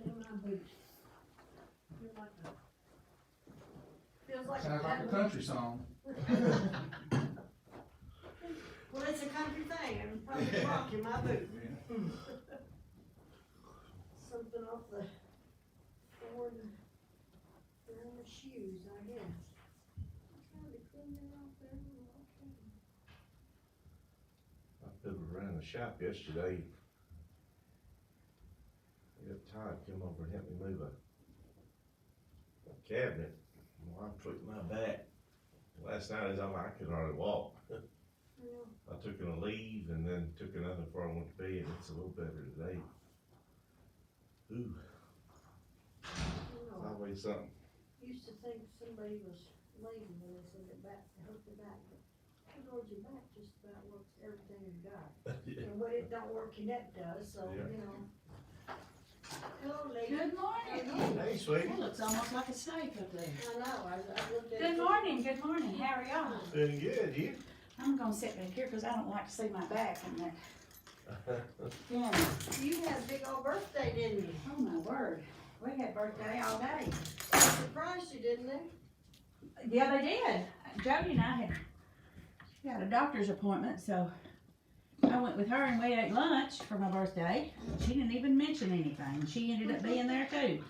in my boots. Feels like Sounds like a a country song. Well, it's a country thing, and probably rock in my boot. Something off the Ford shoes, I guess. Trying to clean it off there. I fiddled around the shop yesterday. I got Todd come over and help me move a cabinet. My wife tweaked my back. Last night I was on, I could hardly walk. I took a leave and then took another before I went to bed. It's a little better today. Ooh, it's always something. Used to think somebody was lazy when they said their back, hurt their back, but good Lord, your back just about works everything you got. Yeah. And what it don't work, your neck does, so, Yeah. you know. Hello, lady. Good morning. Hey, sweetie. It looks almost like a snake up there. I know, I looked at it. Good morning, how are y'all? Doing good, you? I'm gonna sit back here because I don't like to see my back in there. Yeah. You had a big old birthday, didn't you? Oh my word, we had birthday all day. They surprised you, didn't they? Yeah, they did. Jody and I had a doctor's appointment, so I went with her and we ate lunch for my birthday. She didn't even mention anything. She ended up being there too.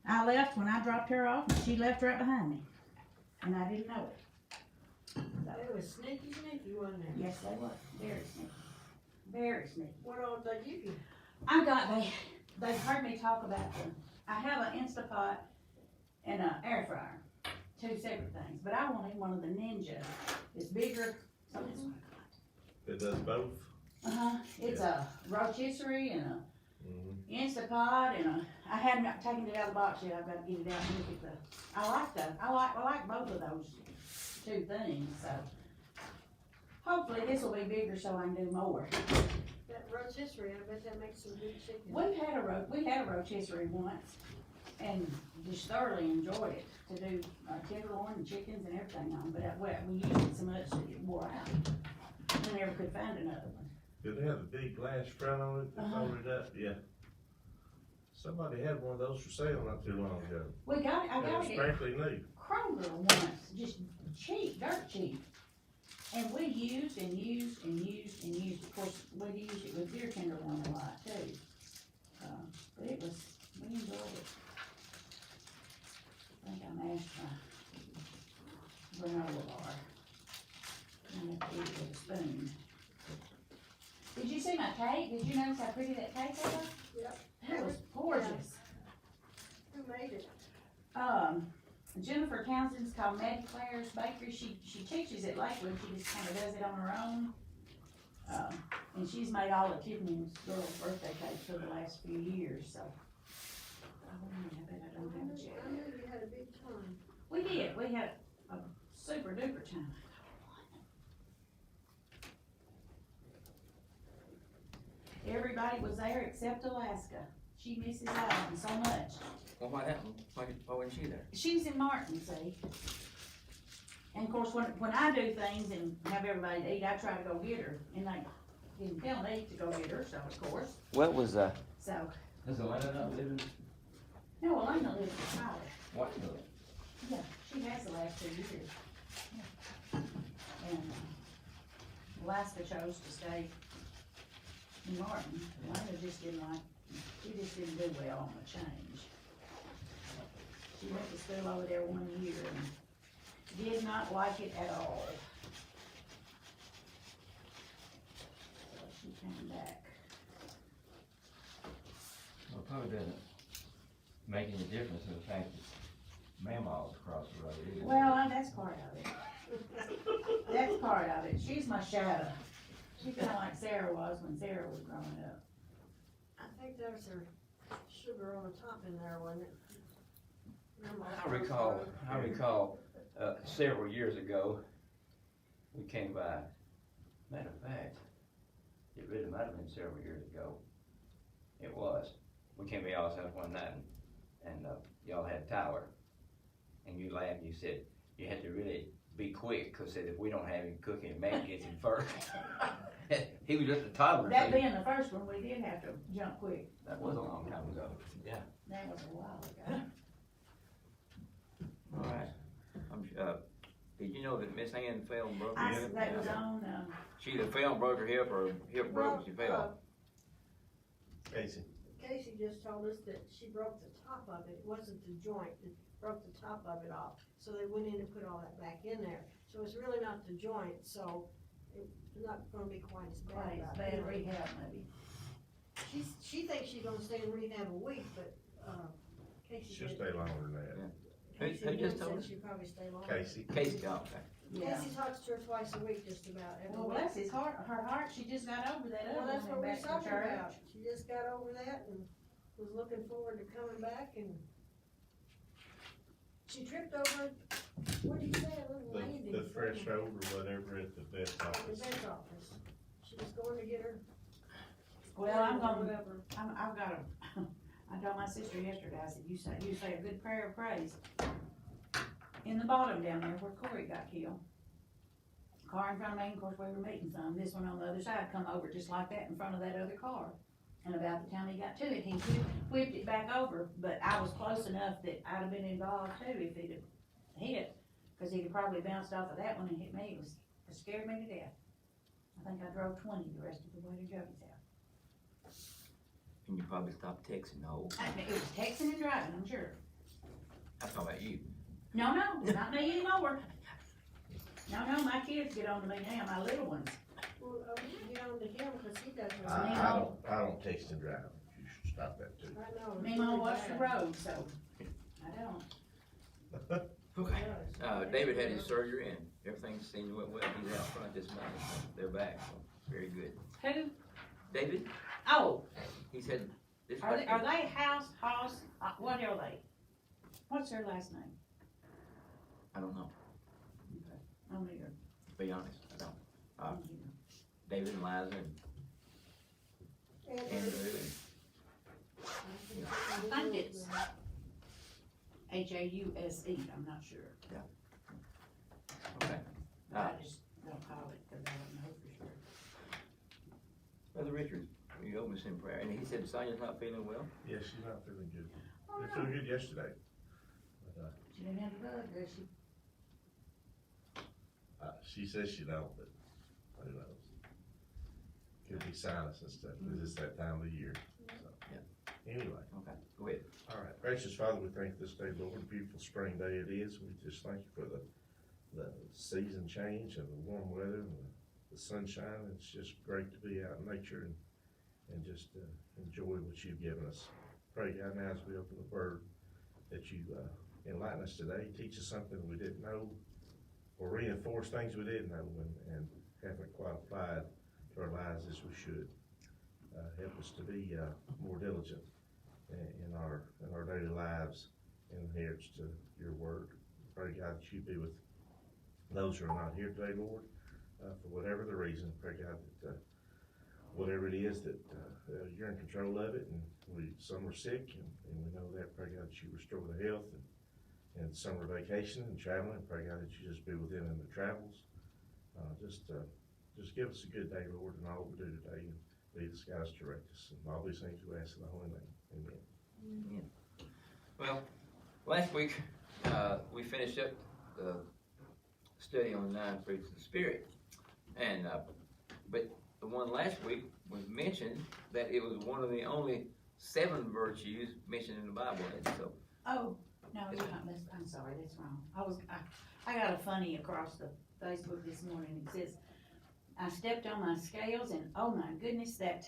I left when I dropped her off and she left right behind me. And I didn't know it. It was sneaky, wasn't it? Yes, they were. Very sneaky. Very sneaky. What all did they give you? They've heard me talk about them. I have an Instapot and an air fryer. Two separate things. But I wanted one of the Ninja. It's bigger. Something. It does both? It's a rotisserie and a Mm-hmm. Instapot and I haven't taken it out of the box yet. I've got to get it out and look at the, I like both of those two things, so. Hopefully this will be bigger so I can do more. That rotisserie, I bet that makes some good chicken. We had a rotisserie once and just thoroughly enjoyed it to do tenderloin and chickens and everything on, but we used it so much that it wore out. We never could find another one. Did they have a big glass front on it that folded up? Yeah. Somebody had one of those for sale not too long ago. I It got was it practically new. Kroger once, just cheap, dirt cheap. And we used and used and used and used, of course, we used it with deer tenderloin a lot too. But we enjoyed it. I think I mashed my granola bar. I'm gonna have to eat it with a spoon. Did you see my cake? Did you notice how pretty that cake was? Yep. It was gorgeous. Who made it? Jennifer Townsend's called Maddie Claire's Bakery. She teaches at Lakewood. She just kind of does it on her own. And she's made all of Tiffany's girls' birthday cakes for the last few years, so. I bet I don't have a check. I knew you had a big time. We did. We had a super duper time. Everybody was there except Alaska. She misses Island so much. Well, what happened? Why wasn't she there? She's in Martin, see? And of course, when I do things and have everybody to eat, I try to go get her. And they didn't tell me to go get her, so of course. What was, So, does Elena not live in no, Elena lives in Tyler. Whiteville? Yeah, she has the last 2 years. And Alaska chose to stay in Martin. Elena just didn't do well on the change. She went to school over there 1 year and did not like it at all. So she came back. Well, it probably doesn't make any difference in the fact that Mamaw's across the road, either. Well, that's part of it. That's part of it. She's my shadow. She's kinda like Sarah was when Sarah was growing up. I think there's her sugar on the top in there, wasn't it? I recall, several years ago, we came by, matter of fact, it really might have been several years ago. It was. We came by y'all's house one night and y'all had a tower. And you laughed, you said, you had to really be quick, cause said if we don't have him cooking, Matt gets him first. he was just a toddler. That so being the first one, we did have to jump quick. that was a long time ago. Yeah. That was a while ago. All right. Did you know that Miss Ann fell and broke her I, hip? that was on, She either fell and broke her hip or hip broke and she fell. Casey, Casey just told us that she broke the top of it, it wasn't the joint, it broke the top of it off. So they went in and put all that back in there, so it's really not the joint, so it's not gonna be quite as bad. quite as about bad it. rehab maybe. She thinks she's gonna stay in rehab a week, but, Casey she'll did. stay longer than that. Casey Who just did told say us? she'd probably stay longer. Casey, Casey, oh, okay. Yeah. Casey talks to her twice a week, just about every Well, week. bless his heart, her heart, she just got over that Well, other that's one what we're back to talking church. about. She just got over that and was looking forward to coming back, and she tripped over, what did you say, a little landing? the threshold or whatever at the vet At the office. vet's office. She was going to get her. Well, I'm gonna, Whatever. I've got a, I told my sister yesterday, I said, you say a good prayer of praise. In the bottom down there where Corey got killed. Car in front of me, of course, we were meeting some, this one on the other side come over just like that in front of that other car. And about the time he got to it, he whipped it back over, but I was close enough that I'd have been involved too if he'd have hit. Cause he'd have probably bounced off of that one and hit me, it scared me to death. I think I drove 20 the rest of the way to Joey's house. And you probably stopped texting the whole time. It was texting and driving, I'm sure. I'm talking about you. No, not me anymore. No, my kids get on to me now, my little ones. Well, get on to him, cause he doesn't. I don't text and drive, you should stop that too. I know. it's Me mom really watch the bad. road, so I don't. Okay. It does. David had his surgery and everything seemed went well. He's out front this month. So they're back, so very good. Who? David, Oh, he said this. are they House, what are they? What's their last name? I don't know. I'm here. To be honest, I don't. David and Liza and Andrew and I think it's Hause, I'm not sure. okay. I just don't call it, cause I don't know for sure. Brother Richard, you opened us in prayer, and he said Sonia's not feeling well. Yeah, she's not feeling good. Oh, She was feeling good yesterday. But, She didn't have a bug, does she? she says she don't, but who knows? Could be sinus and stuff, cause it's that time of the year, so. Yeah. Anyway, Okay, go ahead. all right, gracious Father, we thank you this day, Lord, beautiful spring day it is, we just thank you for the season change and the warm weather and the sunshine, it's just great to be out in nature and just, enjoy what you've given us. Pray God now as we open the word, that you, enlighten us today, teach us something we didn't know, or reinforce things we didn't know and haven't quite applied to our lives as we should. Help us to be, more diligent in our daily lives in adherence to your word. Pray God that you be with those who are not here today, Lord, for whatever the reason. Pray God that, whatever it is that, you're in control of it, and some are sick, and we know that. Pray God that you restore the health and summer vacation and traveling. Pray God that you just be with them in the travels. Just give us a good day, Lord, and all we do today, and lead us, guide us, direct us, and all these things we ask in the holy name. Amen. Well, last week, we finished up the study on the 9 fruits of the Spirit. And, but the one last week was mentioned that it was one of the only 7 virtues mentioned in the Bible. And so, Oh, no, it's not, I'm sorry, that's wrong. I got a funny across the Facebook this morning, it says, I stepped on my scales and oh my goodness, that,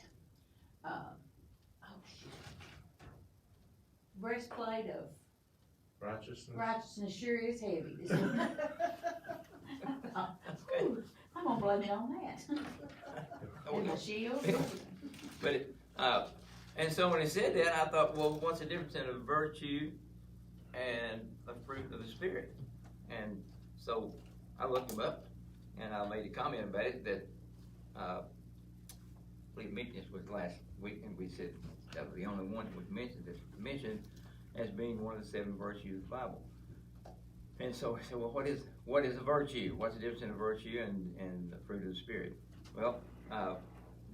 breastplate of righteousness sure is heavy. This morning. Ooh, I'm gonna blame it on that. And the shield. but it, and so when it said that, I thought, well, what's the difference in a virtue and a fruit of the Spirit? And so I looked them up, and I made a comment about it that I believe Meekness was last week, and we said that was the only one that was mentioned as being one of the 7 virtues of the Bible. And so I said, well, what is a virtue? What's the difference in a virtue and the fruit of the Spirit? Well,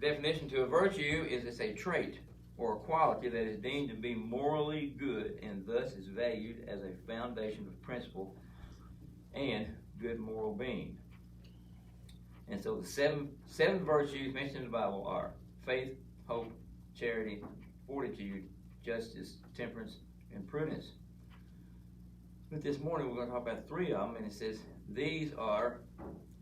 Definition to a virtue is it's a trait or a quality that is deemed to be morally good and thus is valued as a foundation of principle and good moral being. And so the seven virtues mentioned in the Bible are faith, hope, charity, fortitude, justice, temperance, and prudence. But this morning we're going to talk about three of them, and it says these are,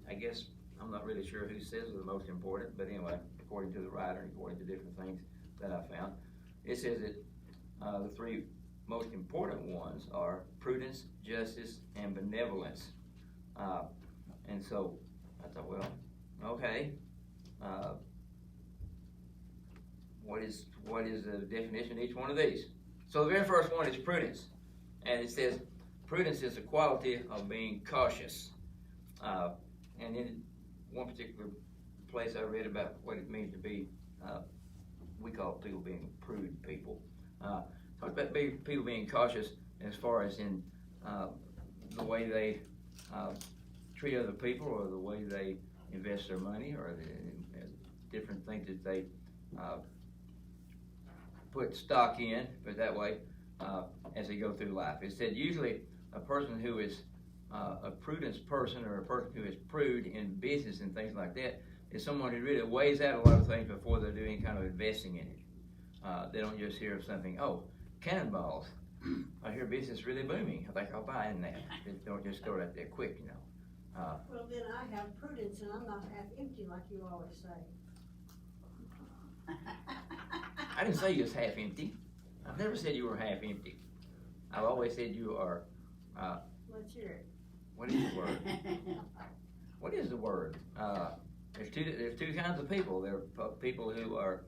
I guess, I'm not really sure who says are the most important, but anyway, according to the writer, according to different things that I found, it says that the three most important ones are prudence, justice, and benevolence. And so I thought, well, okay, what is the definition of each one of these? So the very first one is prudence, and it says prudence is the quality of being cautious. And in one particular place I read about what it means to be, we call people being prude people. Talk about people being cautious as far as in the way they treat other people, or the way they invest their money, or the different things that they put stock in, put it that way, as they go through life. It said usually a person who is a prudence person, or a person who is prude in business and things like that, is someone who really weighs out a lot of things before they do any kind of investing in it. They don't just hear of something, oh, cannonballs, I hear business really booming, I think I'll buy in that. They don't just go right there quick, you know. Well, then I have prudence, and I'm not half empty like you always say. I didn't say you was half empty. I've never said you were half empty. I've always said you are, Let's hear it. what is the word? What is the word? There's two kinds of people. There are people who are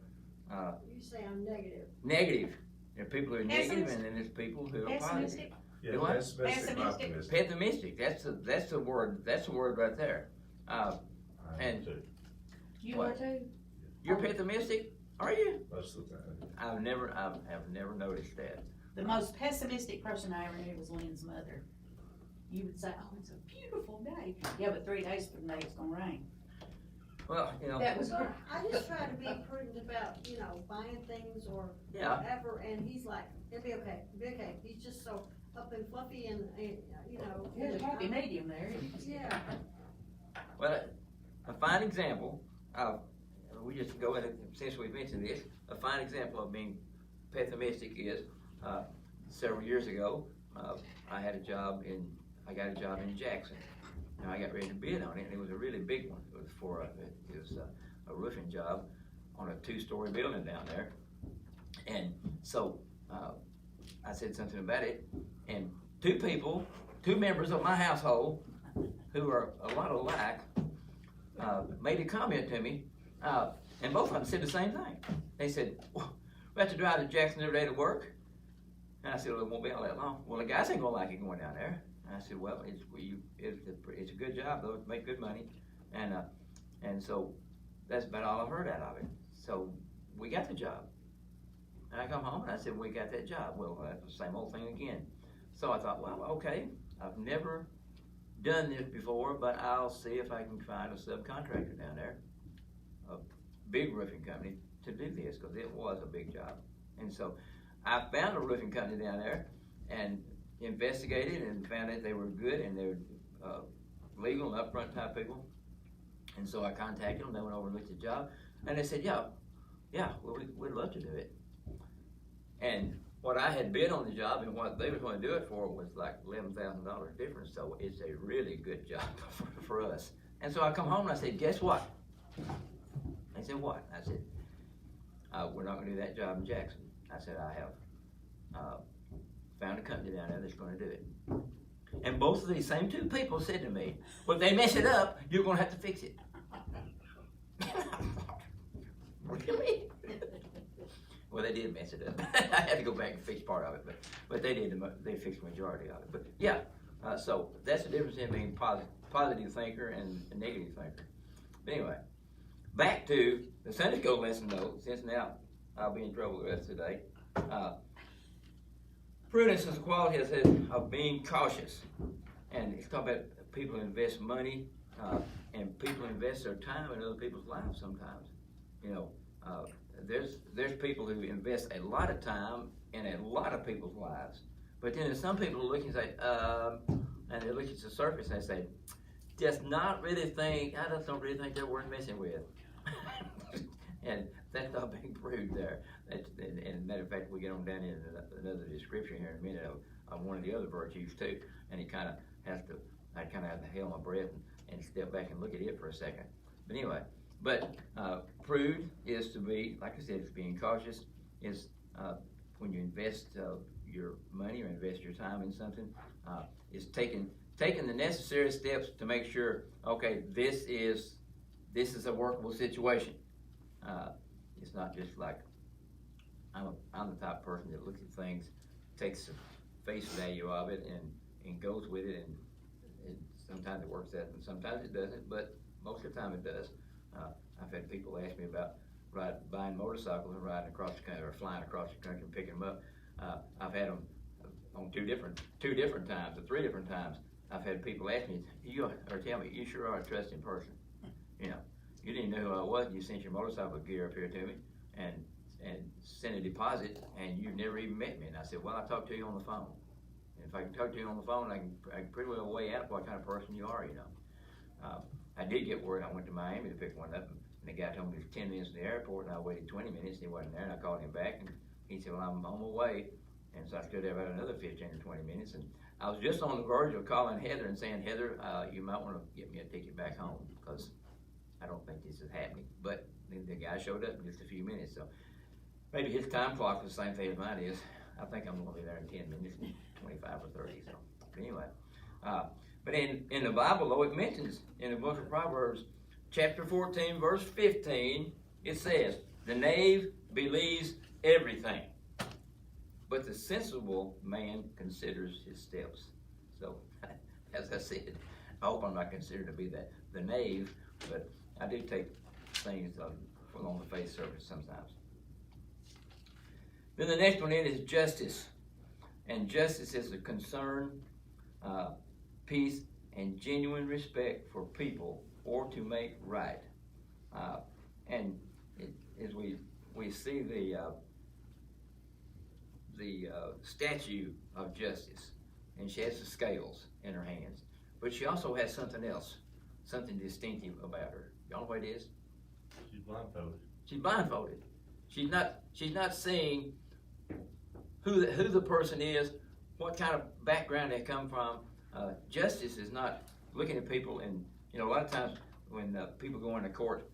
You say I'm negative. negative. There are people who are negative, and then there's people who are positive. Pessimistic. Yeah, Do what? pessimistic, Pessimistic. optimistic. Pessimistic. That's the word. That's the word right there. I am And- too, You What? are too? You're pessimistic, are you? most of the time. I've never noticed that. The most pessimistic person I ever knew was Lynn's mother. You would say, oh, it's a beautiful day. Yeah, but 3 days from now it's gonna rain. Well, you know. That was So her. I just try to be prudent about, buying things or Yeah. whatever, and he's like, it'll be okay, it'll be okay. He's just so up and fluffy and There's a happy medium there. Yeah. Well, a fine example of, we just go in, since we've mentioned this, a fine example of being pessimistic is, several years ago, I got a job in Jackson. Now I got ready to bid on it, and it was a really big one. It was a roofing job on a 2-story building down there. And so, I said something about it, and two members of my household, who are a lot alike, made a comment to me, and both of them said the same thing. They said, well, we have to drive to Jackson every day to work. And I said, well, it won't be all that long. Well, the guys ain't gonna like it going down there. And I said, well, it's a good job though, to make good money. And so that's about all I heard out of it. So we got the job. And I come home and I said, we got that job. Well, that's the same old thing again. So I thought, well, okay, I've never done this before, but I'll see if I can find a subcontractor down there, a big roofing company, to do this, because it was a big job. And so I found a roofing company down there and investigated and found that they were good and they were legal and upfront type people. And so I contacted them, they went over and looked at the job, and they said, yeah, well, we'd love to do it. And what I had bid on the job and what they were going to do it for was like $11,000 difference, so it's a really good job for us. And so I come home and I said, guess what? They said, what? I said, we're not going to do that job in Jackson. I said, I have found a company down there that's going to do it. And both of these same two people said to me, well, if they mess it up, you're going to have to fix it. Really? Well, they did mess it up. I had to go back and fix part of it, but they did. They fixed the majority of it. But yeah, so that's the difference in being positive thinker and a negative thinker. But anyway, back to the Sunday school lesson though, since now I'll be in trouble the rest of the day. Prudence is the quality of being cautious, and it's talking about people who invest money and people invest their time in other people's lives sometimes. You know, there's people who invest a lot of time in a lot of people's lives, but then there's some people who look and say, and they look at the surface and they say, I just don't really think they're worth messing with. And that's not being proved there. And matter of fact, we get on down in another description here in a minute of one of the other virtues too. And he kind of has to, I kind of have to held my breath and step back and look at it for a second. But anyway, proved is to be, like I said, it's being cautious. Is when you invest your money or invest your time in something, is taking the necessary steps to make sure, okay, this is a workable situation. It's not just like I'm the type of person that looks at things, takes the face value of it, and goes with it, and sometimes it works out and sometimes it doesn't, but most of the time it does. I've had people ask me about buying motorcycles and riding across the country or flying across the country and picking them up. I've had them on two different times or three different times. I've had people ask me, tell me, you sure are a trusting person. You know, you didn't know who I was, and you sent your motorcycle gear up here to me and sent a deposit, and you never even met me. And I said, well, I talked to you on the phone. And if I can talk to you on the phone, I can pretty well weigh out what kind of person you are, you know. I did get word. I went to Miami to pick one up, and the guy told me it was 10 minutes to the airport, and I waited 20 minutes, and he wasn't there, and I called him back, and he said, well, I'm on my way. And so I stood there about another 15 or 20 minutes, and I was just on the verge of calling Heather and saying, Heather, you might want to get me a ticket back home, because I don't think this is happening. But the guy showed up in just a few minutes, so maybe his time clock was the same thing as mine is. I think I'm going to be there in 10 minutes, 25 or 30, so anyway. But in the Bible, though, it mentions in the book of Proverbs, chapter 14, verse 15, it says, the knave believes everything, but the sensible man considers his steps. So, as I said, I hope I'm not considered to be the knave, but I do take things on the face surface sometimes. Then the next one is justice. And justice is a concern, peace, and genuine respect for people, or to make right. As we see the statue of justice, and she has the scales in her hands, but she also has something else, something distinctive about her. Y'all know what it is? She's blindfolded. She's blindfolded. She's not seeing who the person is, what kind of background they come from. Justice is not looking at people, and you know, a lot of times when people go into court,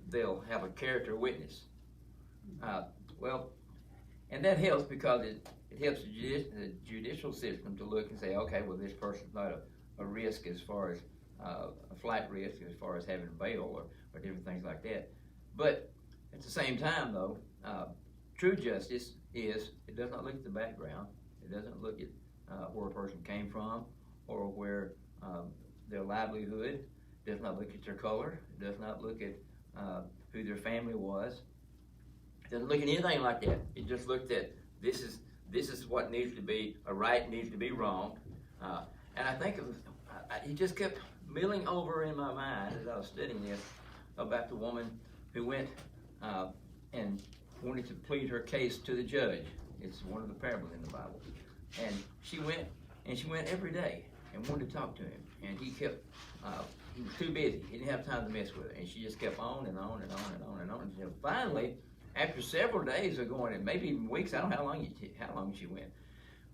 they'll have a character witness. And that helps because it helps the judicial system to look and say, okay, well, this person's not a risk as far as a flight risk as far as having bail or different things like that. But at the same time, though, true justice is, it does not look at the background. It doesn't look at where a person came from or where their livelihood. It does not look at their color. It does not look at who their family was. It doesn't look at anything like that. It just looked at this is what needs to be a right, needs to be wrong. And I think it just kept milling over in my mind as I was studying this about the woman who went and wanted to plead her case to the judge. It's one of the parables in the Bible. And she went every day and wanted to talk to him. And he was too busy. He didn't have time to mess with her. And she just kept on and on and on and on and on. And finally, after several days of going, and maybe even weeks, I don't know how long she went,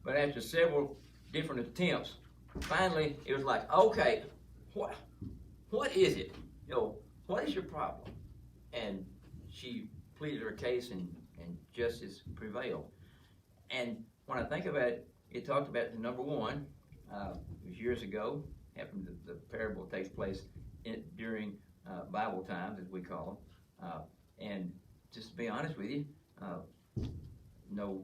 but after several different attempts, finally it was like, okay, what is it? You know, what is your problem? And she pleaded her case, and justice prevailed. And when I think about it, it talked about the number one. It was years ago. Happened the parable takes place during Bible times, as we call them. And just to be honest with you, no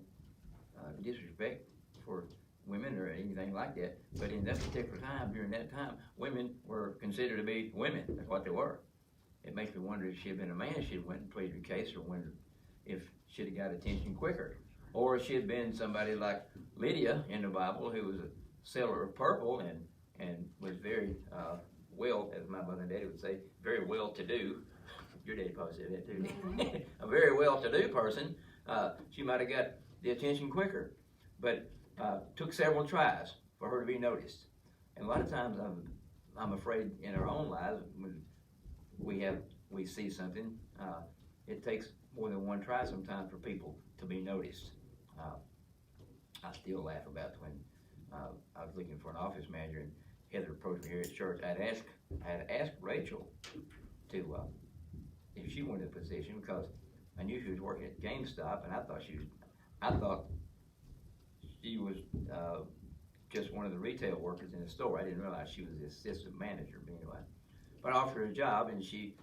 disrespect for women or anything like that, but in that particular time, during that time, women were considered to be women. That's what they were. It makes me wonder if she had been a man, she'd have went and pleaded her case, or wondered if she'd have got attention quicker. Or if she had been somebody like Lydia in the Bible, who was a seller of purple and was very well, as my mother and daddy would say, very well-to-do. Your daddy probably said that too. A very well-to-do person, she might have got the attention quicker, but took several tries for her to be noticed. And a lot of times, I'm afraid in our own lives when we see something, it takes more than one try sometimes for people to be noticed. I still laugh about when I was looking for an office manager and Heather approached me here at church. I had asked Rachel to if she wanted a position because I knew she was working at GameStop, and I thought she was just one of the retail workers in the store. I didn't realize she was the assistant manager. But anyway, but I offered her a job, and she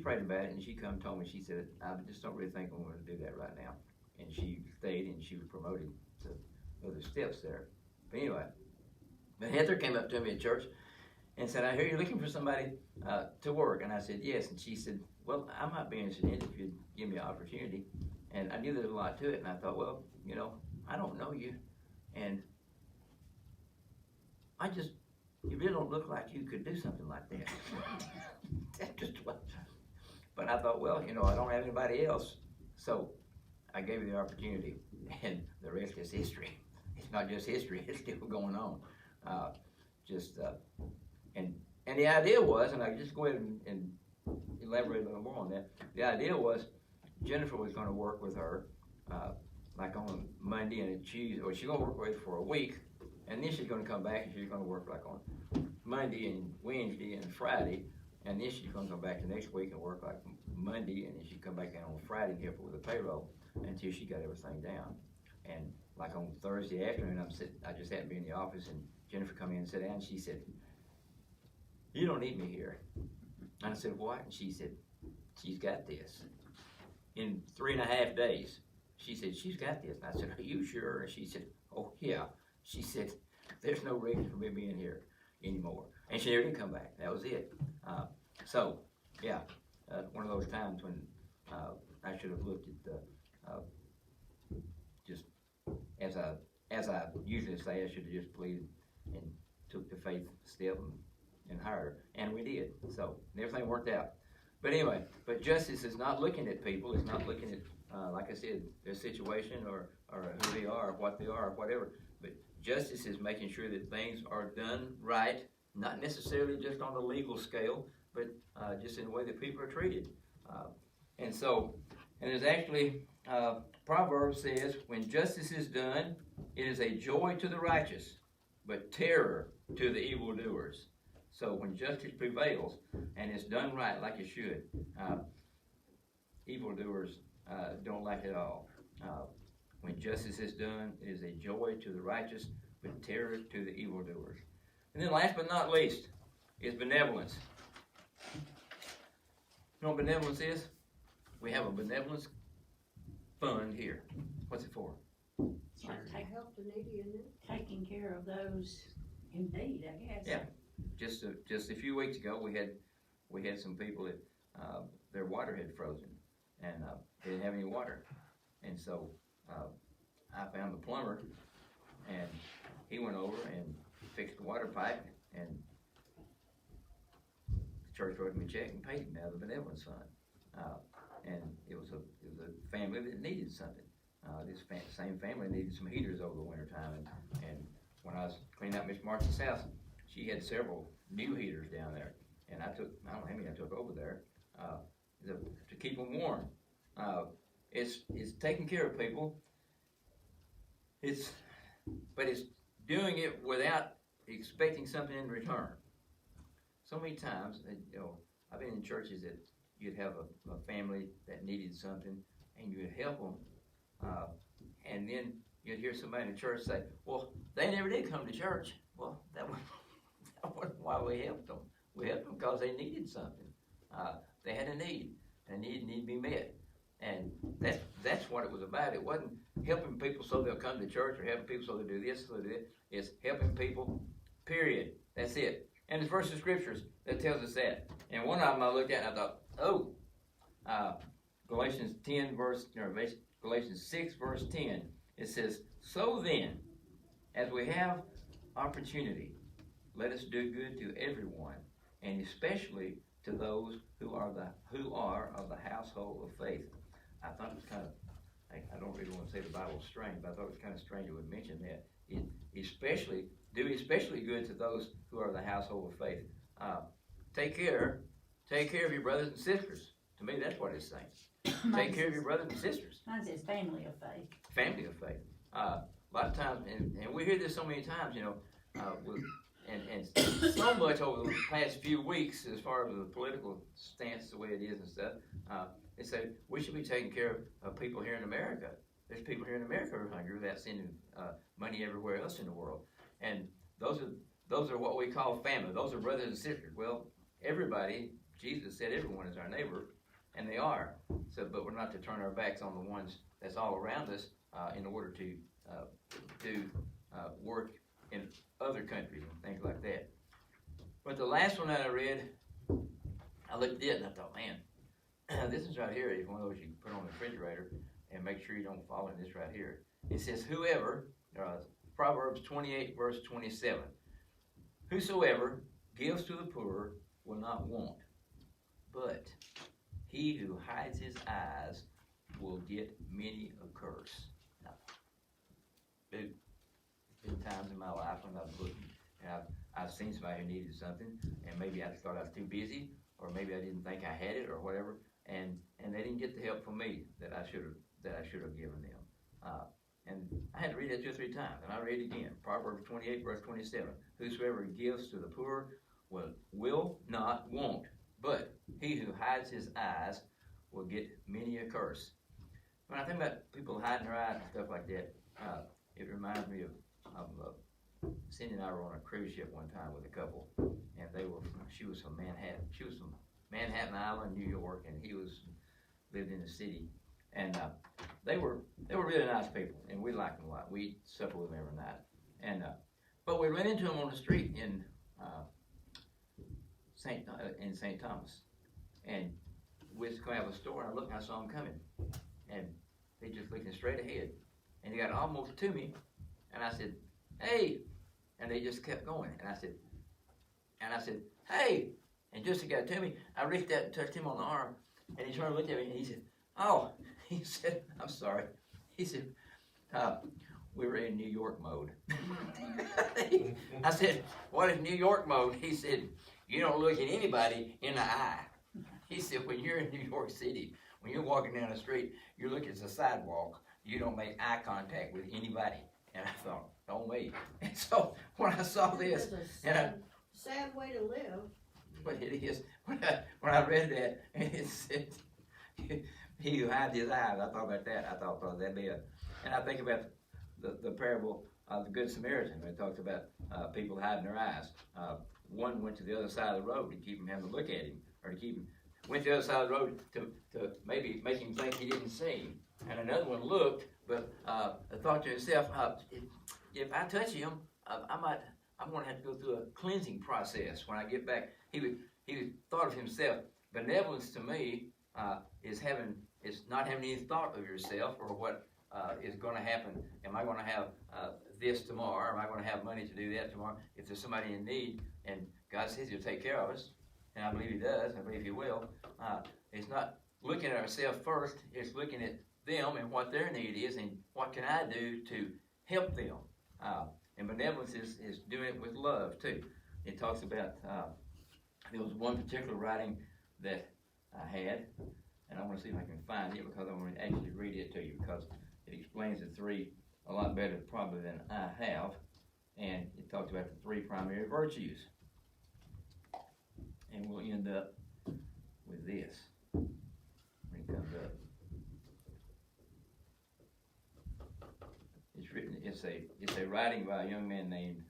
prayed about it, and she come and told me. She said, "I just don't really think I'm going to do that right now." And she stayed, and she was promoted to other steps there. But anyway, but Heather came up to me at church and said, "I hear you're looking for somebody to work." And I said, "Yes." And she said, "Well, I might be interested in it if you'd give me an opportunity." And I knew there was a lot to it, and I thought, well, I don't know you, and you really don't look like you could do something like that. That's just what. But I thought, well, I don't have anybody else, so I gave her the opportunity, and the rest is history. It's not just history; it's still going on. And the idea was, and I just go ahead and elaborate a little more on that. The idea was Jennifer was going to work with her, like on Monday and a Tuesday, or she's going to work with her for a week, and then she's going to come back and she's going to work like on Monday and Wednesday and Friday, and then she's going to come back the next week and work like Monday, and then she'd come back in on Friday and help her with the payroll until she got everything down. And like on Thursday afternoon, I just happened to be in the office, and Jennifer come in and sat down, and she said, "You don't need me here." And I said, "What?" And she said, "She's got this." In 3.5 days, she said, "She's got this." And I said, "Are you sure?" And she said, "Oh, yeah." She said, "There's no reason for me being here anymore." And she never did come back. That was it. One of those times when I should have looked at just as I usually say, I should have just pleaded and took the faith step and hired her. And we did. So everything worked out. But anyway, justice is not looking at people. It's not looking at, like I said, their situation or who they are, or what they are, or whatever. But justice is making sure that things are done right, not necessarily just on the legal scale, but just in the way that people are treated. And there's actually, Proverbs says, when justice is done, it is a joy to the righteous, but terror to the evildoers. So when justice prevails and it's done right like it should, evildoers don't like it at all. When justice is done, it is a joy to the righteous, but terror to the evildoers. And then last but not least is benevolence. You know what benevolence is? We have a benevolence fund here. What's it for? To help the needy, isn't it? Taking care of those in need, I guess. Yeah. Just a few weeks ago, we had some people that their water had frozen, and they didn't have any water, and so I found the plumber, and he went over and fixed the water pipe, and the church wrote him a check and paid him out of the benevolence fund, and it was a family that needed something. This same family needed some heaters over the winter time, and when I was cleaning out Miss Martha's house, she had several new heaters down there, and I don't know how many I took over there to keep them warm. It's taking care of people. But it's doing it without expecting something in return. So many times, I've been in churches that you'd have a family that needed something, and you'd help them, and then you'd hear somebody in the church say, "Well, they never did come to church." Well, that wasn't why we helped them. We helped them because they needed something. They had a need, and a need needed to be met. And that's what it was about. It wasn't helping people so they'll come to church or helping people so they'll do this, so they'll do that. It's helping people, period. That's it. And there's verses of scriptures that tells us that. And one of them I looked at and I thought, Galatians 6 verse 10. It says, "So then, as we have opportunity, let us do good to everyone, and especially to those who are of the household of faith. I thought it was kind of, I don't really want to say the Bible's strange, but I thought it was kind of strange it would mention that. Do especially good to those who are of the household of faith. Take care of your brothers and sisters. To me, that's what it's saying. Take care of your brothers and sisters. Mine says family of faith. Family of faith. A lot of times, and we hear this so many times, you know, and so much over the past few weeks as far as the political stance, the way it is and stuff. They say we should be taking care of people here in America. There's people here in America who are hungry without sending money everywhere else in the world. And those are what we call family. Those are brothers and sisters. Well, everybody, Jesus said everyone is our neighbor, and they are. So, but we're not to turn our backs on the ones that's all around us in order to do work in other countries and things like that. But the last one that I read, I looked at it and I thought, man, this is right here is one of those you can put on the refrigerator and make sure you don't fall in this right here. It says, whoever, Proverbs 28 verse 27, whosoever gives to the poor will not want, but he who hides his eyes will get many a curse. Now, been times in my life when I've looked and I've seen somebody who needed something, and maybe I thought I was too busy, or maybe I didn't think I had it, or whatever, and they didn't get the help from me that I should have given them. And I had to read that 2 or 3 times, and I read it again. Proverbs 28 verse 27. Whosoever gives to the poor will not want, but he who hides his eyes will get many a curse. When I think about people hiding their eyes and stuff like that, it reminds me of Cindy and I were on a cruise ship one time with a couple, and she was from Manhattan. She was from Manhattan Island, New York, and he lived in the city. And they were really nice people, and we liked them a lot. We eat supper with them every night. And but we ran into them on the street in St. Thomas, and we was going to have a store, and I looked and I saw them coming, and they just looking straight ahead, and they got almost to me, and I said, "Hey," and they just kept going, and I said, "Hey," and just to get to me, I reached out and touched him on the arm, and he turned and looked at me, and he said, "Oh," he said, "I'm sorry." He said, "We were in New York mode." I said, "What is New York mode?" He said, "You don't look at anybody in the eye." He said, "When you're in New York City, when you're walking down the street, you look at the sidewalk, you don't make eye contact with anybody." And I thought, "Oh me." And so when I saw this, It's a sad way to live. but it is, when I read that, and it said, "He who hides his eyes," I thought about that. I thought that'd be and I think about the parable of the Good Samaritan, when it talks about people hiding their eyes. One went to the other side of the road to keep him having to look at him, or to keep him, went to the other side of the road to maybe make him think he didn't see him. And another one looked, but thought to himself, if I touch him, I'm going to have to go through a cleansing process when I get back. He thought of himself. Benevolence to me is not having any thought of yourself or what is going to happen. Am I going to have this tomorrow? Am I going to have money to do that tomorrow? If there's somebody in need, and God says He'll take care of us, and I believe He does, I believe He will. It's not looking at ourselves first, it's looking at them and what their need is, and what can I do to help them. And benevolence is doing it with love too. It talks about, there was one particular writing that I had, and I want to see if I can find it, because I want to actually read it to you, because it explains the three a lot better probably than I have. And it talks about the 3 primary virtues. And we'll end up with this when it comes up. It's written. It's a writing by a young man named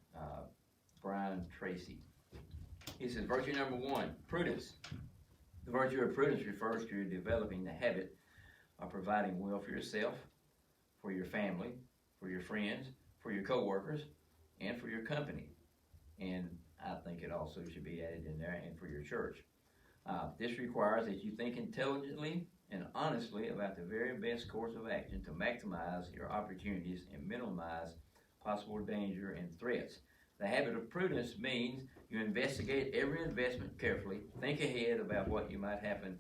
Brian Tracy. He says, virtue number 1, prudence. The virtue of prudence refers to developing the habit of providing well for yourself, for your family, for your friends, for your co-workers, and for your company. And I think it also should be added in there, and for your church. This requires that you think intelligently and honestly about the very best course of action to maximize your opportunities and minimize possible danger and threats. The habit of prudence means you investigate every investment carefully, think ahead about what might happen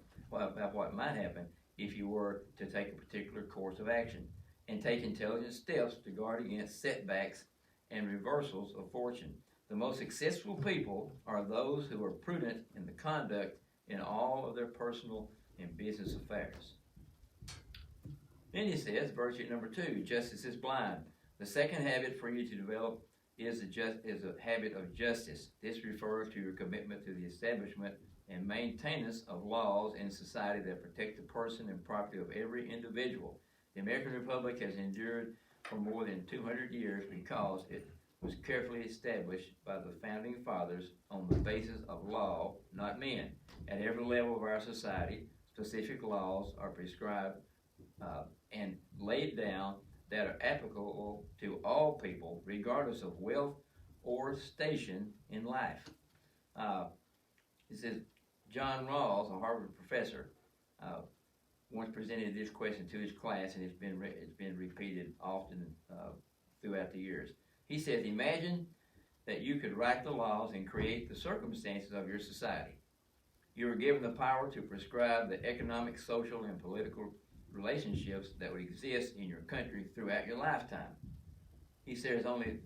if you were to take a particular course of action, and take intelligent steps to guard against setbacks and reversals of fortune. The most successful people are those who are prudent in the conduct in all of their personal and business affairs. Then he says, virtue number 2, justice is blind. The second habit for you to develop is a habit of justice. This refers to your commitment to the establishment and maintenance of laws in society that protect the person and property of every individual. The American Republic has endured for more than 200 years because it was carefully established by the founding fathers on the basis of law, not men. At every level of our society, specific laws are prescribed and laid down that are applicable to all people, regardless of wealth or station in life. It says, John Rawls, a Harvard professor, once presented this question to his class, and it's been repeated often throughout the years. He says, imagine that you could write the laws and create the circumstances of your society. You are given the power to prescribe the economic, social, and political relationships that would exist in your country throughout your lifetime. He says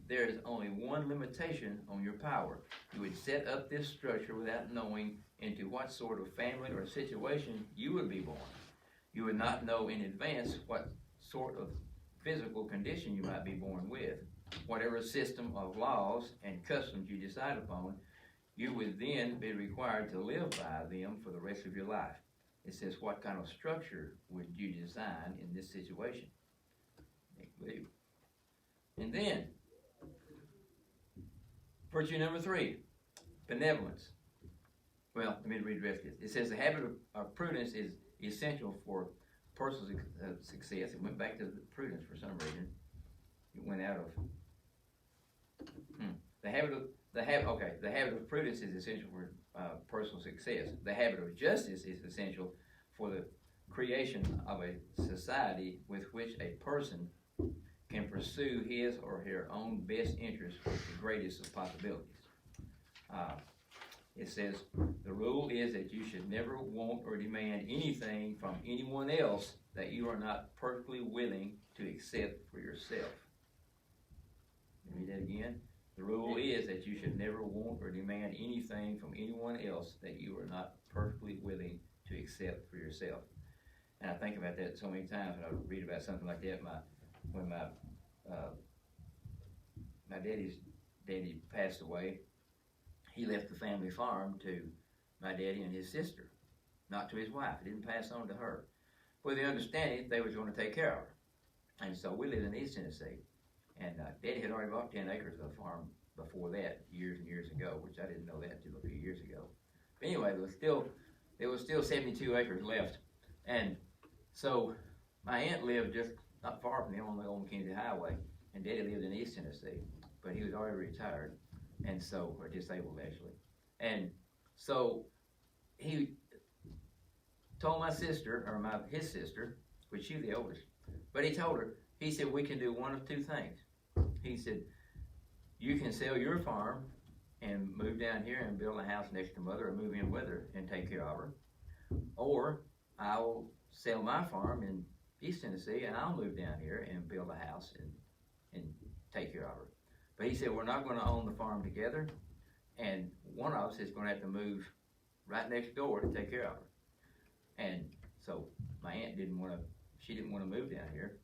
there is only one limitation on your power. You would set up this structure without knowing into what sort of family or situation you would be born. You would not know in advance what sort of physical condition you might be born with. Whatever system of laws and customs you decide upon, you would then be required to live by them for the rest of your life. It says, what kind of structure would you design in this situation? Make believe. And then, virtue number 3, benevolence. Well, let me read the rest of this. It says the habit of prudence is essential for personal success. It went back to the prudence for some reason. It went out of the habit of prudence is essential for personal success. The habit of justice is essential for the creation of a society with which a person can pursue his or her own best interests with the greatest of possibilities. It says, the rule is that you should never want or demand anything from anyone else that you are not perfectly willing to accept for yourself. Let me read that again. The rule is that you should never want or demand anything from anyone else that you are not perfectly willing to accept for yourself. And I think about that so many times when I read about something like that. When my daddy passed away, he left the family farm to my daddy and his sister, not to his wife. He didn't pass on to her. With the understanding they was going to take care of her. And so we lived in East Tennessee. And Daddy had already bought 10 acres of the farm before that, years and years ago, which I didn't know that until a few years ago. But anyway, there was still 72 acres left. And so my aunt lived just not far from him on the old McKinney Highway. And Daddy lived in East Tennessee, but he was already retired, and so, or disabled actually. And so he told my sister, or his sister, which she's the oldest, but he told her, he said, we can do one of two things. He said, you can sell your farm and move down here and build a house next to Mother, or move in with her and take care of her. Or I will sell my farm in East Tennessee and I'll move down here and build a house and take care of her. But he said, we're not going to own the farm together, and one of us is going to have to move right next door to take care of her. And so my aunt didn't want to move down here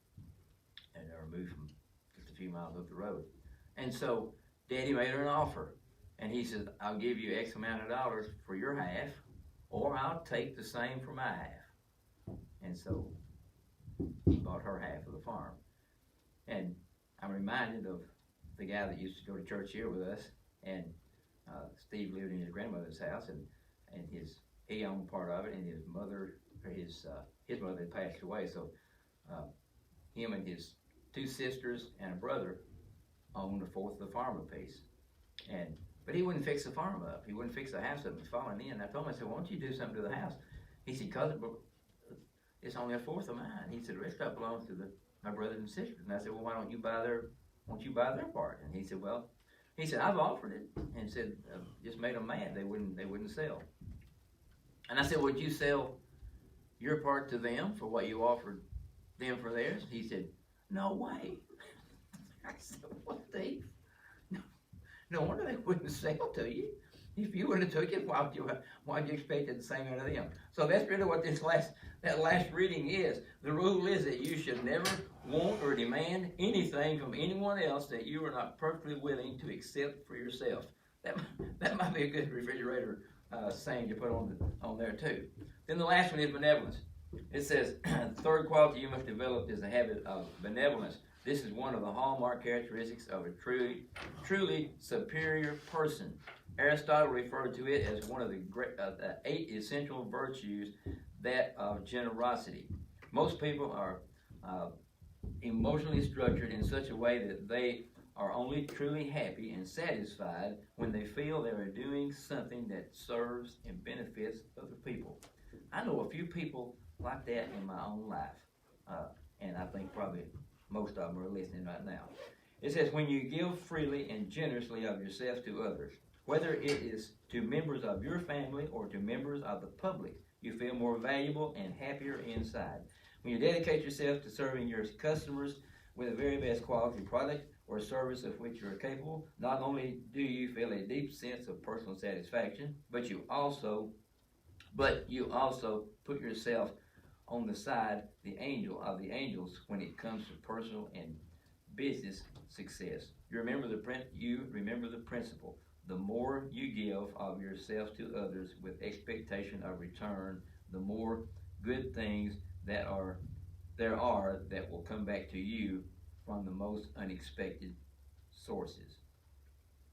or move from just a few miles up the road. And so Daddy made her an offer, and he said, I'll give you X amount of dollars for your half, or I'll take the same for my half. And so he bought her half of the farm. And I'm reminded of the guy that used to go to church here with us, and Steve lived in his grandmother's house, and he owned part of it, and his mother had passed away, so him and his 2 sisters and a brother owned a fourth of the farm apiece. But he wouldn't fix the farm up. He wouldn't fix the house up. It was falling in. I told him, I said, why don't you do something to the house? He said, because it's only a fourth of mine. He said, the rest of it belongs to my brothers and sisters. And I said, well, why don't you buy their part? And he said, well, He said, I've offered it, and said, just made them mad. They wouldn't sell. And I said, would you sell your part to them for what you offered them for theirs? He said, no way. I said, what, Steve? No wonder they wouldn't sell to you. If you would have took it, why'd you expect it the same out of them? So that's really what that last reading is. The rule is that you should never want or demand anything from anyone else that you are not perfectly willing to accept for yourself. That might be a good refrigerator saying to put on there too. Then the last one is benevolence. It says, the third quality you must develop is the habit of benevolence. This is one of the hallmark characteristics of a truly superior person. Aristotle referred to it as one of the 8 essential virtues, that of generosity. Most people are emotionally structured in such a way that they are only truly happy and satisfied when they feel they are doing something that serves and benefits other people. I know a few people like that in my own life, and I think probably most of them are listening right now. It says, when you give freely and generously of yourself to others, whether it is to members of your family or to members of the public, you feel more valuable and happier inside. When you dedicate yourself to serving your customers with the very best quality product or service of which you are capable, not only do you feel a deep sense of personal satisfaction, but you also put yourself on the side of the angels when it comes to personal and business success. You remember the principle. The more you give of yourself to others with expectation of return, the more good things there are that will come back to you from the most unexpected sources.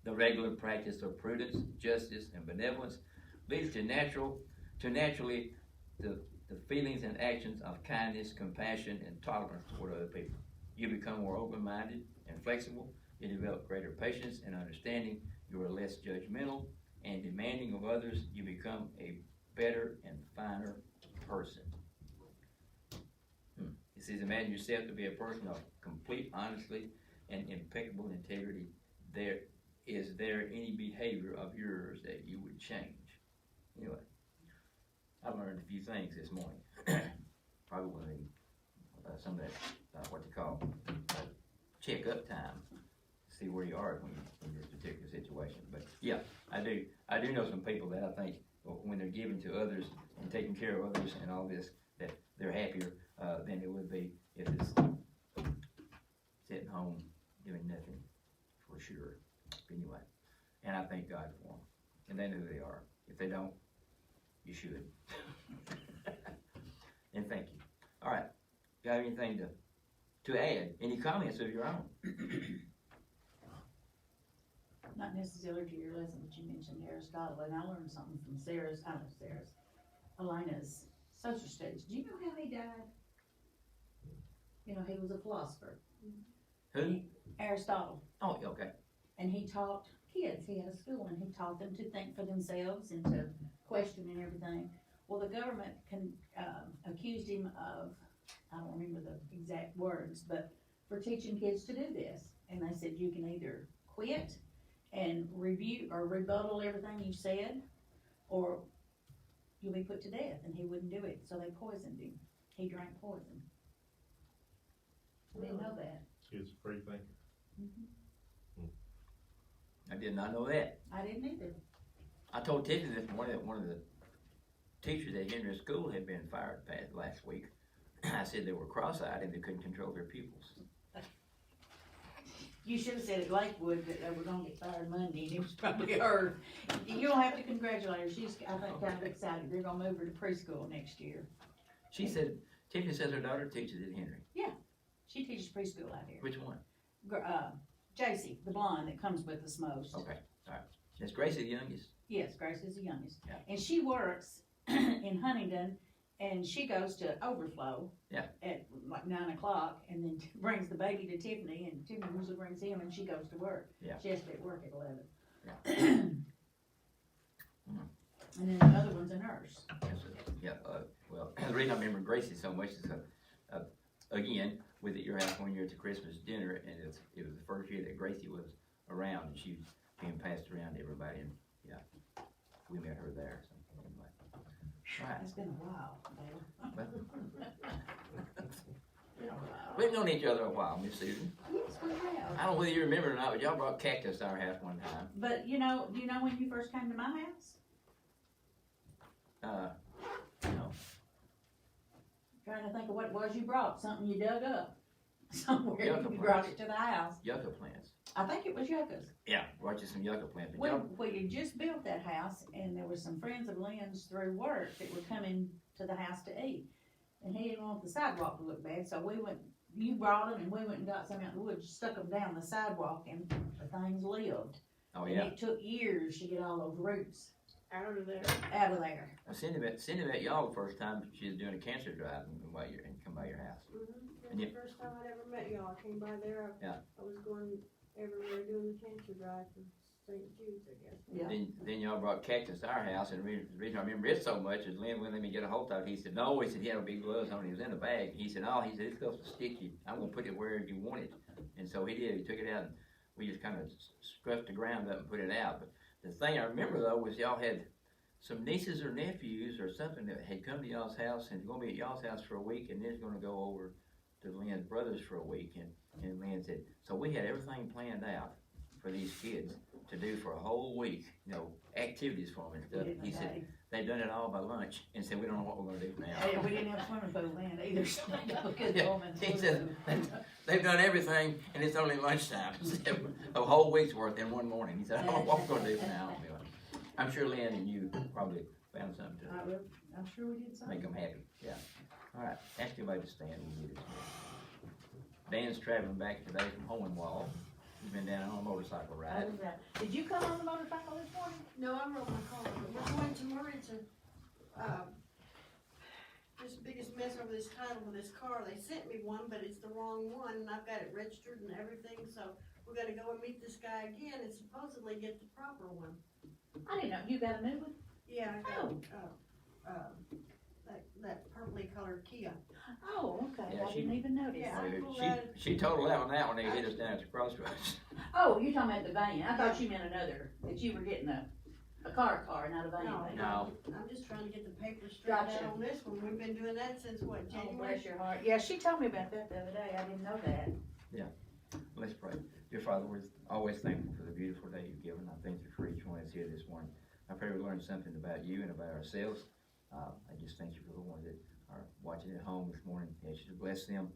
The regular practice of prudence, justice, and benevolence leads to naturally the feelings and actions of kindness, compassion, and tolerance toward other people. You become more open-minded and flexible. You develop greater patience and understanding. You are less judgmental and demanding of others. You become a better and finer person. It says, imagine yourself to be a person of complete honesty and impeccable integrity. Is there any behavior of yours that you would change? Anyway, I learned a few things this morning. Probably one of some of that, what they call check-up time. See where you are in this particular situation. But yeah, I do know some people that I think when they're giving to others and taking care of others and all this, that they're happier than it would be if it's sitting home doing nothing, for sure. Anyway, and I thank God for them, and they know who they are. If they don't, you should. And thank you. All right, got anything to add? Any comments of your own? Not necessarily to your lesson, but you mentioned Aristotle, and I learned something from Elena's social studies. Do you know how he died? You know, he was a philosopher. Who? Aristotle. Oh, okay. And he taught kids. He had a school, and he taught them to think for themselves and to question and everything. Well, the government accused him of, I don't remember the exact words, but for teaching kids to do this. And they said, you can either quit and review or rebuttal everything you said, or you'll be put to death. And he wouldn't do it, so they poisoned him. He drank poison. I didn't know that. He was a free thinker. I did not know that. I didn't either. I told Tiffany this morning that one of the teachers at Henry School had been fired last week. I said they were cross-eyed and they couldn't control their pupils. You should have said at Lakewood that they were going to get fired Monday, and it was probably her. You don't have to congratulate her. She's, I think, kind of excited. They're going to move her to preschool next year. She said, Tiffany says her daughter teaches at Henry. Yeah, she teaches preschool out here. Which one? JC, the blonde that comes with us most. Okay, all right. Is Gracie the youngest? Yes, Grace is the youngest. Yeah. And she works in Huntington, and she goes to Overflow at like 9 o'clock, and then brings the baby to Tiffany, and Tiffany usually brings him, and she goes to work. Yeah. She has to be at work at 11. Yeah. And then the other one's a nurse. Yeah, well, the reason I remember Gracie so much is, again, with at your house one year at the Christmas dinner, and it was the first year that Gracie was around, and she was being passed around to everybody, and, yeah, we met her there, so, anyway. Right. It's been a while, Dale. We've known each other a while, Miss Susan. Yes, we have. I don't know whether you remember or not, but y'all brought cactus to our house one time. But do you know when you first came to my house? No. Trying to think of what it was you brought, something you dug up somewhere, Yucca you brought plants. it to the house. Yucca plants. I think it was yuccas. Yeah, brought you some yucca plants. But We, y'all, we had just built that house, and there was some friends of Lynn's through work that were coming to the house to eat. And he didn't want the sidewalk to look bad, so we went, you brought them, and we went and got some out in the woods, stuck them down the sidewalk, and the things lived. oh And yeah. it took years to get all those roots Out of there. out of there. I Cindy met y'all the first time she was doing a cancer drive and come by your house. That's the first time I'd ever met y'all. I came by there. Yeah. I was going everywhere doing the cancer drive for St. Jude's, I guess. Yeah. Then y'all brought cactus to our house, and the reason I remember it so much is Lynn wouldn't let me get a hold of it. He said, no, he said he had a big gloves on, he was in a bag. He said, oh, he said, it's supposed to stick you. I'm gonna put it wherever you want it. And so he did, he took it out, and we just kind of scruffed the ground up and put it out. But the thing I remember though was y'all had some nieces or nephews or something that had come to y'all's house and gonna be at y'all's house for a week, and then gonna go over to Lynn's brothers for a week. And Lynn said, so we had everything planned out for these kids to do for a whole week, activities for them and stuff. He said, they've done it all by lunch, and said, we don't know what we're gonna do now. Hey, we didn't have a swimming pool then either, so we couldn't Yeah, go in the he swimming said, pool. they've done everything, and it's only lunchtime. A whole week's worth in one morning. He said, I don't know what we're gonna do now. I'm sure Lynn and you probably found something to I'm sure we did make something. them happy, yeah. All right, ask everybody to stand. We'll do this. Dan's traveling back today from Hohenwald. He's been down on a motorcycle ride. Did you come on the motorcycle this morning? No, I wrote my car, but we're going to Murray to, there's the biggest mess over this title of this car. They sent me one, but it's the wrong one, and I've got it registered and everything, so we're gonna go and meet this guy again and supposedly get the proper one. I didn't know, you got a new one? Yeah, I got, that purpley colored Kia. Oh, okay, Yeah, I she- didn't even notice. Yeah. She totaled out on that when they hit us down at the crossroads. Oh, you're talking about the van, I thought you meant another, that you were getting a car, not a van. No. I'm just trying to get the papers straightened Gotcha. out on this one. We've been doing that since what, Oh, January? bless your heart, yeah, she told me about that the other day, I didn't know that. Let's pray. Dear Father, we're always thankful for the beautiful day you've given. I thank you for each one that's here this morning. I pray we learn something about you and about ourselves. I just thank you for the ones that are watching at home this morning. I ask you to bless them.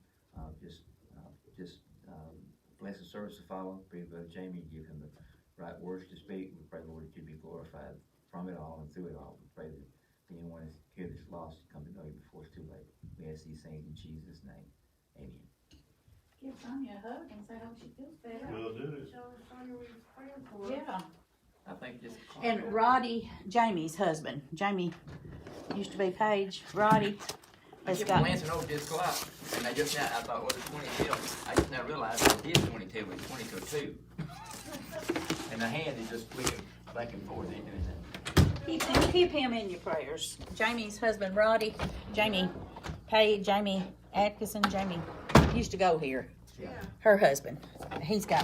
Bless the service to follow. Pray Brother Jamie, give him the right words to speak. We pray, Lord, that you be glorified from it all and through it all. We pray that anyone that's here that's lost come to know you before it's too late. We ask these things in Jesus' name. Amen. Give Sonia a hug and say how she feels better. Will do it. Tell Sonia we was praying for her. Yeah. I think this. And Roddy, Jamie's husband, Jamie used to be Paige, Roddy I has kept got, glancing over this clock, and I just now, I thought, well, it's 20 till. I just now realized it is 20 till, but it's 20 till 2. And the hand is just flicking back and forth, ain't doing that. keep him in your prayers. Jamie's husband, Roddy, Jamie Paige, Jamie Atkinson, Jamie used to go here. Yeah. Her husband, he's got